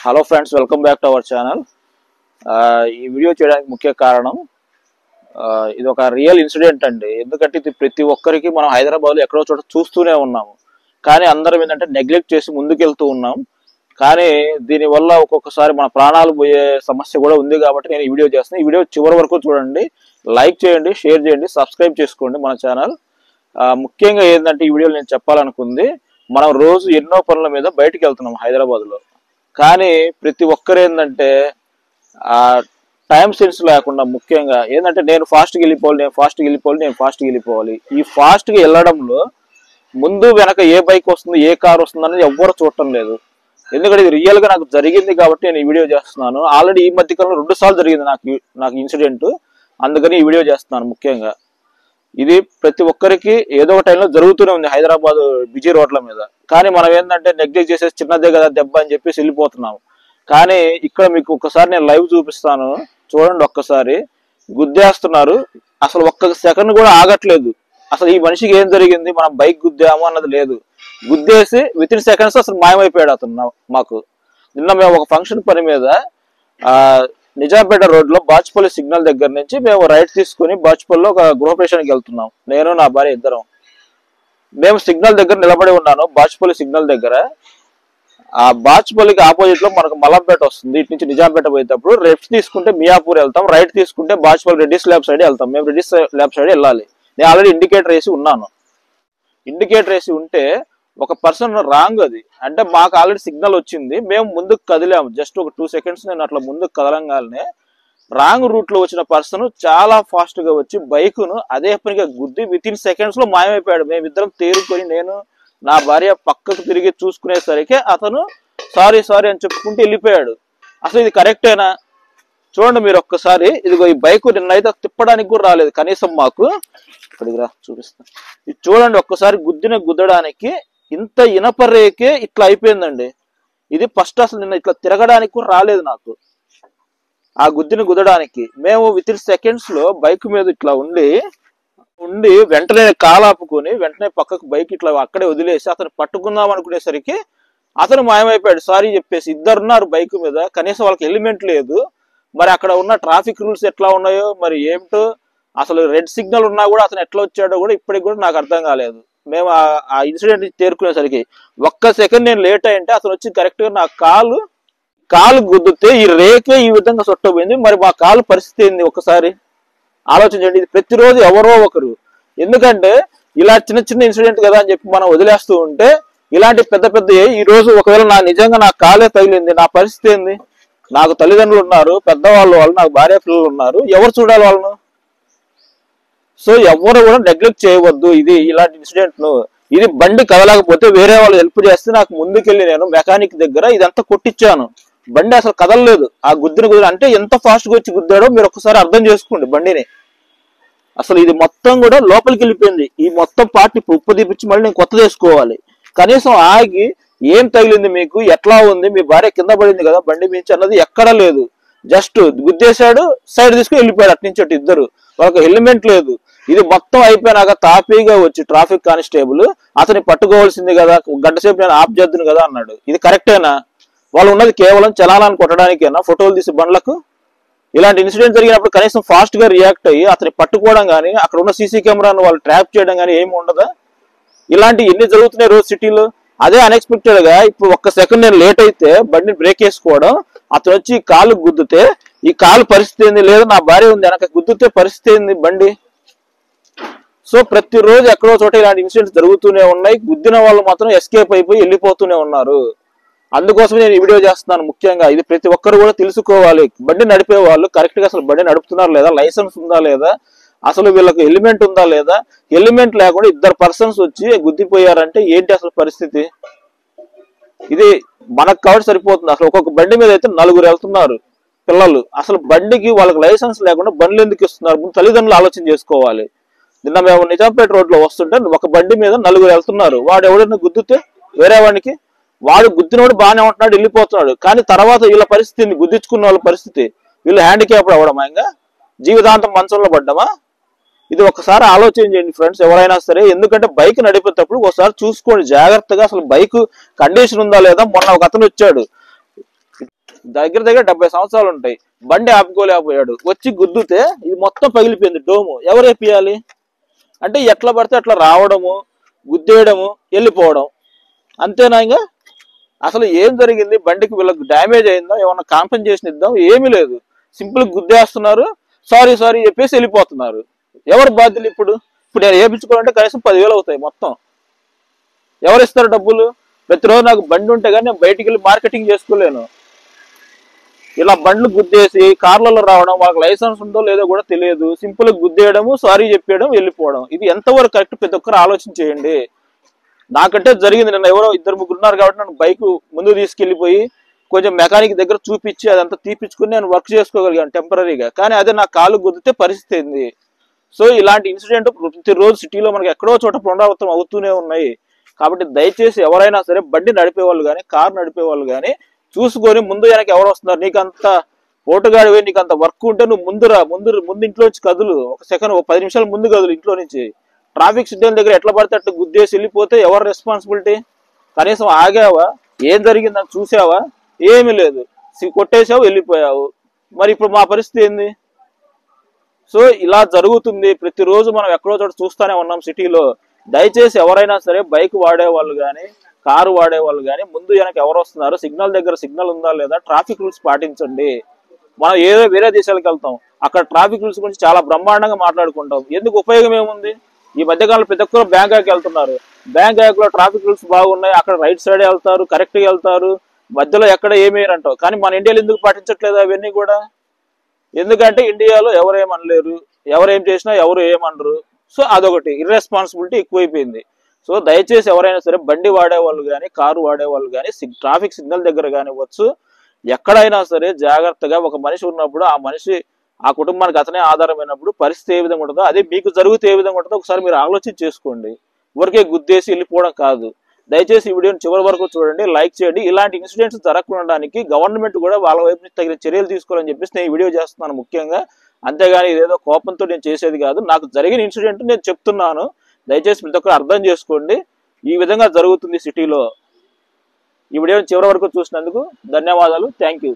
Hello friends, welcome back to our channel. ఈ video చేయడానికి ముఖ్య కారణం ఇది ఒక రియల్ ఇన్సిడెంట్ అండి. ఎందుకంటే ఇది ప్రతి ఒక్కరికి మనం హైదరాబాద్లో ఎక్కడో చోట చూస్తూనే ఉన్నాము, కానీ అందరం ఏంటంటే నెగ్లెక్ట్ చేసి ముందుకెళ్తూ ఉన్నాం. కానీ దీనివల్ల ఒక్కొక్కసారి మన ప్రాణాలు పోయే సమస్య కూడా ఉంది. కాబట్టి నేను ఈ వీడియో చేస్తాను. ఈ వీడియో చివరి వరకు చూడండి, లైక్ చేయండి, షేర్ చేయండి, సబ్స్క్రైబ్ చేసుకోండి మన ఛానల్. ముఖ్యంగా ఏంటంటే ఈ వీడియోలో నేను చెప్పాలనుకుంది, మనం రోజు ఎన్నో పనుల మీద బయటికి వెళ్తున్నాం హైదరాబాద్లో. కానీ ప్రతి ఒక్కరు ఏంటంటే ఆ టైం సెన్స్ లేకుండా, ముఖ్యంగా ఏంటంటే నేను ఫాస్ట్గా వెళ్ళిపోవాలి. ఈ ఫాస్ట్గా వెళ్ళడంలో ముందు వెనక ఏ బైక్ వస్తుంది, ఏ కార్ వస్తుంది అనేది ఎవ్వరు చూడటం లేదు. ఎందుకంటే ఇది రియల్గా నాకు జరిగింది కాబట్టి నేను ఈ వీడియో చేస్తున్నాను. ఆల్రెడీ ఈ మధ్యకాలంలో 2 సార్లు జరిగింది నాకు ఇన్సిడెంట్. అందుకని ఈ వీడియో చేస్తున్నాను. ముఖ్యంగా ఇది ప్రతి ఒక్కరికి ఏదో ఒక టైంలో జరుగుతూనే ఉంది హైదరాబాద్ బిజీ రోడ్ల మీద. కానీ మనం ఏంటంటే నెగ్లెక్ట్ చేసేసి చిన్నదే కదా దెబ్బ అని చెప్పేసి వెళ్ళిపోతున్నాం. కానీ ఇక్కడ మీకు ఒక్కసారి నేను లైవ్ చూపిస్తాను, చూడండి. ఒక్కసారి గుద్దేస్తున్నారు, అసలు ఒక్క సెకండ్ కూడా ఆగట్లేదు. అసలు ఈ మనిషికి ఏం జరిగింది, మనం బైక్ గుద్దాము అన్నది లేదు. గుద్దేసి వితిన్ సెకండ్స్ అసలు మాయమైపోయాడు అతను. మాకు నిన్న మేము ఒక ఫంక్షన్ పని మీద నిజాంపేట రోడ్లో బాచుపల్లి సిగ్నల్ దగ్గర నుంచి మేము రైట్ తీసుకుని బాచుపల్లిలో ఒక గృహప్రవేశానికి వెళ్తున్నాం. నేను నా భార్య ఇద్దరం. మేము సిగ్నల్ దగ్గర నిలబడి ఉన్నాను, బాచుపల్లి సిగ్నల్ దగ్గర. ఆ బాచుపల్లికి ఆపోజిట్ లో మనకు మలంపేట వస్తుంది. ఇటు నుంచి నిజాంపేట పోయేటప్పుడు లెఫ్ట్ తీసుకుంటే మియాపూర్ వెళ్తాం, రైట్ తీసుకుంటే బాచుపల్లి రెడ్డిస్ ల్యాబ్ సైడ్ వెళ్తాం. మేము రెడ్డిస్ ల్యాబ్ సైడ్ వెళ్ళాలి. నేను ఆల్రెడీ ఇండికేటర్ వేసి ఉన్నాను. ఇండికేటర్ వేసి ఉంటే ఒక పర్సన్ రాంగ్, అది అంటే మాకు ఆల్రెడీ సిగ్నల్ వచ్చింది, మేము ముందుకు కదిలాము. జస్ట్ ఒక 2 సెకండ్స్ నేను అట్లా ముందుకు కదలంగానే రాంగ్ రూట్ లో వచ్చిన పర్సన్ చాలా ఫాస్ట్ గా వచ్చి బైకును అదే పనిగా గుద్ది వితిన్ సెకండ్స్ లో మాయమైపోయాడు. మేమిద్దరం తేరుకొని నేను నా భార్య పక్కకు తిరిగి చూసుకునేసరికి అతను సారీ అని చెప్పుకుంటూ వెళ్ళిపోయాడు. అసలు ఇది కరెక్టేనా? చూడండి మీరు ఒక్కసారి. ఇదిగో ఈ బైక్ నిన్నైతే తిప్పడానికి కూడా రాలేదు కనీసం మాకు. ఇక్కడికి రా చూపిస్తాను. ఇది చూడండి ఒక్కసారి. గుద్దడానికి ఇంత ఇనప రేకే ఇట్లా అయిపోయిందండి. ఇది ఫస్ట్ అసలు నిన్న ఇట్లా తిరగడానికి కూడా రాలేదు నాకు. ఆ గుద్దడానికి మేము వితిన్ సెకండ్స్ లో బైక్ మీద ఇట్లా ఉండి వెంటనే కాలాపుకొని వెంటనే పక్కకు బైక్ ఇట్లా అక్కడే వదిలేసి అతను పట్టుకుందాం అనుకునేసరికి అతను మాయమైపోయాడు. సారీ చెప్పేసి. ఇద్దరున్నారు బైక్ మీద, కనీసం వాళ్ళకి హెల్మెట్ లేదు. మరి అక్కడ ఉన్న ట్రాఫిక్ రూల్స్ ఎట్లా ఉన్నాయో మరి ఏమిటో, అసలు రెడ్ సిగ్నల్ ఉన్నా కూడా అతను ఎట్లా వచ్చాడో కూడా ఇప్పటికి కూడా నాకు అర్థం కాలేదు. మేము ఆ ఇన్సిడెంట్ తేరుకునేసరికి ఒక్క సెకండ్ నేను లేట్ అయ్యింటే అతను వచ్చి కరెక్ట్ గా నా కాలు గుద్దితే ఈ రేకే ఈ విధంగా చుట్టపోయింది. మరి మా కాలు పరిస్థితి ఏంది ఒకసారి ఆలోచించండి. ఇది ప్రతిరోజు ఎవరో ఒకరు, ఎందుకంటే ఇలా చిన్న ఇన్సిడెంట్ కదా అని చెప్పి మనం వదిలేస్తూ ఉంటే ఇలాంటి పెద్ద ఈ రోజు ఒకవేళ నిజంగా నా కాలే తగిలింది, నా పరిస్థితి ఏంది? నాకు తల్లిదండ్రులు ఉన్నారు, పెద్దవాళ్ళు, నాకు భార్య పిల్లలు ఉన్నారు, ఎవరు చూడాలి వాళ్ళను? సో ఎవరు కూడా నెగ్లెక్ట్ చేయవద్దు ఇలాంటి ఇన్సిడెంట్ ను. ఇది బండి కదలకపోతే వేరే వాళ్ళు హెల్ప్ చేస్తే నాకు ముందుకెళ్ళి నేను మెకానిక్ దగ్గర ఇదంతా కొట్టించాను. బండి అసలు కదలలేదు. ఆ గుద్దిన అంటే ఎంత ఫాస్ట్ గా వచ్చి గుద్దాడో మీరు ఒకసారి అర్థం చేసుకోండి బండిని. అసలు ఇది మొత్తం కూడా లోపలికి వెళ్ళిపోయింది. ఈ మొత్తం పార్ట్ ఇప్పుడు ఉప్పు తీపిచ్చి మళ్ళీ నేను కొత్త చేసుకోవాలి. కనీసం ఆగి ఏం తగిలింది, మీకు ఎట్లా ఉంది, మీ భార్య కింద పడింది కదా బండి మించి అన్నది ఎక్కడా లేదు. జస్ట్ గుద్దేశాడు, సైడ్ తీసుకుని వెళ్ళిపోయాడు అట్నుంచి అటు ఇద్దరు. వాళ్ళకి హెల్మెట్ లేదు. ఇది మొత్తం అయిపోయినాక తాపీగా వచ్చి ట్రాఫిక్ కానిస్టేబుల్ అతన్ని పట్టుకోవాల్సింది కదా, గంట సేపు నేను ఆప్ చేద్దును కదా అన్నాడు. ఇది కరెక్టేనా? వాళ్ళు ఉన్నది కేవలం చలానాన్ని కొట్టడానికేనా, ఫోటోలు తీసి బండ్లకు? ఇలాంటి ఇన్సిడెంట్ జరిగినప్పుడు కనీసం ఫాస్ట్ గా రియాక్ట్ అయ్యి అతన్ని పట్టుకోవడం కానీ, అక్కడ ఉన్న సీసీ కెమెరాను వాళ్ళు ట్రాప్ చేయడం కానీ ఏమి ఉండదా? ఇలాంటి ఎన్ని జరుగుతున్నాయి రోజు సిటీలో. అదే అన్ఎక్స్పెక్టెడ్ గా ఇప్పుడు ఒక్క సెకండ్ నేను లేట్ అయితే బండిని బ్రేక్ వేసుకోవడం, అతను వచ్చి కాలు గుద్దితే ఈ కాలు పరిస్థితి ఏంది? లేదు నా భార్య ఉంది వెనక, గుద్దితే పరిస్థితి ఏంది బండి? సో ప్రతిరోజు ఎక్కడో చోట ఇలాంటి ఇన్సిడెంట్స్ జరుగుతూనే ఉన్నాయి. గుద్దిన వాళ్ళు మాత్రం ఎస్కేప్ అయిపోయి వెళ్ళిపోతూనే ఉన్నారు. అందుకోసమే నేను ఈ వీడియో చేస్తున్నాను. ముఖ్యంగా ఇది ప్రతి ఒక్కరు కూడా తెలుసుకోవాలి. బండి నడిపే వాళ్ళు కరెక్ట్ గా అసలు బండి నడుపుతున్నారు లేదా, లైసెన్స్ ఉందా లేదా, అసలు వీళ్ళకి హెల్మెట్ ఉందా లేదా. హెల్మెట్ లేకుండా 2 పర్సన్స్ వచ్చి గుద్దిపోయారంటే ఏంటి అసలు పరిస్థితి? ఇది మనకు కాబట్టి సరిపోతుంది. అసలు ఒక్కొక్క బండి మీద అయితే 4 వెళ్తున్నారు పిల్లలు. అసలు బండికి వాళ్ళకి లైసెన్స్ లేకుండా బండ్లు ఎందుకు ఇస్తున్నారు? ముందు తల్లిదండ్రులు ఆలోచన చేసుకోవాలి. నిన్న మేము నిజాంపేట రోడ్ లో వస్తుంటే ఒక బండి మీద 4 వెళ్తున్నారు. వాడు ఎవడైనా గుద్దితే వేరే వాడికి, వాడు గుద్దినోడు బాగానే ఉంటున్నాడు, వెళ్ళిపోతున్నాడు. కానీ తర్వాత వీళ్ళ పరిస్థితి, గుద్దించుకున్న వాళ్ళ పరిస్థితి, వీళ్ళు హ్యాండిక్యాప్డ్ అవ్వడమా, ఇంకా జీవితాంతం మంచంలో పడ్డమా? ఇది ఒకసారి ఆలోచన చేయండి ఫ్రెండ్స్, ఎవరైనా సరే. ఎందుకంటే బైక్ నడిపేటప్పుడు ఒకసారి చూసుకోండి జాగ్రత్తగా, అసలు బైక్ కండిషన్ ఉందా లేదా. మొన్న ఒక అతను వచ్చాడు, దగ్గర దగ్గర 70 సంవత్సరాలు ఉంటాయి. బండి ఆపుకోలేకపోయాడు, వచ్చి గుద్దుతే ఇది మొత్తం పగిలిపోయింది డోము. ఎవరు వేపియాలి? అంటే ఎట్లా పడితే అట్లా రావడము, గుద్దేయడము, వెళ్ళిపోవడం, అంతేనా? ఇంకా అసలు ఏం జరిగింది? బండికి వీళ్ళకి డ్యామేజ్ అయిందా? ఏమన్నా కాంపెన్సేషన్ ఇద్దాం? ఏమీ లేదు. సింపుల్ గుద్దేస్తున్నారు, సారీ సారీ చెప్పేసి వెళ్ళిపోతున్నారు. ఎవరు బాధ్యులు ఇప్పుడు? నేను వేయించుకోవాలంటే కనీసం 10,000 అవుతాయి మొత్తం. ఎవరు ఇస్తారు డబ్బులు? ప్రతిరోజు నాకు బండి ఉంటే కానీ నేను బయటికి వెళ్ళి మార్కెటింగ్ చేసుకోలేను. ఇలా బండ్లు గుద్దేసి కార్లలో రావడం, వాళ్ళకి లైసెన్స్ ఉందో లేదో కూడా తెలియదు, సింపుల్ గుద్దేయడము, సారీ చెప్పేయడం, వెళ్ళిపోవడం. ఇది ఎంతవరకు కరెక్ట్? ప్రతి ఒక్కరు ఆలోచన చేయండి. నాకంటే జరిగింది. నిన్న ఎవరో 2-3 ఉన్నారు కాబట్టి నన్ను బైక్ ముందు తీసుకెళ్లిపోయి కొంచెం మెకానిక్ దగ్గర చూపించి అదంతా తీపించుకుని నేను వర్క్ చేసుకోగలిగాను టెంపరీగా. కానీ అదే నా కాలు గుద్దితే పరిస్థితి ఏంది? సో ఇలాంటి ఇన్సిడెంట్ ప్రతిరోజు సిటీలో మనకి ఎక్కడో చోట పునరావృతం అవుతూనే ఉన్నాయి. కాబట్టి దయచేసి ఎవరైనా సరే బండి నడిపేవాళ్ళు కానీ, కారు నడిపేవాళ్ళు కానీ చూసుకొని ముందు వెనక ఎవరు వస్తున్నారు. నీకంత ఓటుగాడివే, నీకంత వర్క్ ఉంటే నువ్వు ముందు ఇంట్లో నుంచి కదులు. ఒక సెకండ్, 10 నిమిషాలు ముందు కదులు ఇంట్లో నుంచి. ట్రాఫిక్ సిగ్నల్ దగ్గర ఎట్లా పడితే అట్లా గుద్దేసి వెళ్ళిపోతే ఎవరు రెస్పాన్సిబిలిటీ? కనీసం ఆగావా? ఏం జరిగిందని చూసావా? ఏమీ లేదు, కొట్టేసావు, వెళ్ళిపోయావు. మరి ఇప్పుడు మా పరిస్థితి ఏంది? సో ఇలా జరుగుతుంది ప్రతిరోజు. మనం ఎక్కడో చోట చూస్తూనే ఉన్నాం సిటీలో. దయచేసి ఎవరైనా సరే బైక్ వాడేవాళ్ళు కానీ, కారు వాడేవాళ్ళు కానీ ముందు వెనక ఎవరు వస్తున్నారు, సిగ్నల్ దగ్గర సిగ్నల్ ఉందా లేదా, ట్రాఫిక్ రూల్స్ పాటించండి. మనం ఏదో వేరే దేశాలకు వెళ్తాం, అక్కడ ట్రాఫిక్ రూల్స్ గురించి చాలా బ్రహ్మాండంగా మాట్లాడుకుంటాం. ఎందుకు? ఉపయోగం ఏముంది? ఈ మధ్యకాలంలో ప్రతి ఒక్కరు బ్యాంకాక్ వెళ్తున్నారు. బ్యాంకాక్ లో ట్రాఫిక్ రూల్స్ బాగున్నాయి, అక్కడ రైట్ సైడ్ వెళ్తారు, కరెక్ట్ గా వెళ్తారు, మధ్యలో ఎక్కడ ఏమేయరంటావు. కానీ మన ఇండియాలో ఎందుకు పాటించట్లేదు అవన్నీ కూడా? ఎందుకంటే ఇండియాలో ఎవరేమనలేరు, ఎవరేం చేసినా ఎవరు ఏమనరు. సో అదొకటి ఇర్రెస్పాన్సిబిలిటీ ఎక్కువైపోయింది. సో దయచేసి ఎవరైనా సరే బండి వాడేవాళ్ళు కానీ, కారు వాడేవాళ్ళు కానీ ట్రాఫిక్ సిగ్నల్ దగ్గర కానివ్వచ్చు, ఎక్కడైనా సరే జాగ్రత్తగా. ఒక మనిషి ఉన్నప్పుడు ఆ మనిషి, ఆ కుటుంబానికి అతనే ఆధారమైనప్పుడు పరిస్థితి ఏ విధంగా ఉంటుందో అదే మీకు జరిగితే ఏ విధంగా ఉంటుందో ఒకసారి మీరు ఆలోచన చేసుకోండి. ఊరికే గుద్దేసి వెళ్ళిపోవడం కాదు. దయచేసి ఈ వీడియోని చివరి వరకు చూడండి, లైక్ చేయండి. ఇలాంటి ఇన్సిడెంట్స్ జరగకుండానికి గవర్నమెంట్ కూడా వాళ్ళ వైపు నుంచి తగిన చర్యలు తీసుకోవాలని చెప్పేసి నేను ఈ వీడియో చేస్తున్నాను ముఖ్యంగా. అంతేగాని ఇదేదో కోపంతో నేను చేసేది కాదు. నాకు జరిగిన ఇన్సిడెంట్ నేను చెప్తున్నాను. దయచేసి ప్రతి ఒక్కరు అర్థం చేసుకోండి. ఈ విధంగా జరుగుతుంది సిటీలో. ఈ వీడియోని చివరి వరకు చూసినందుకు ధన్యవాదాలు. Thank you.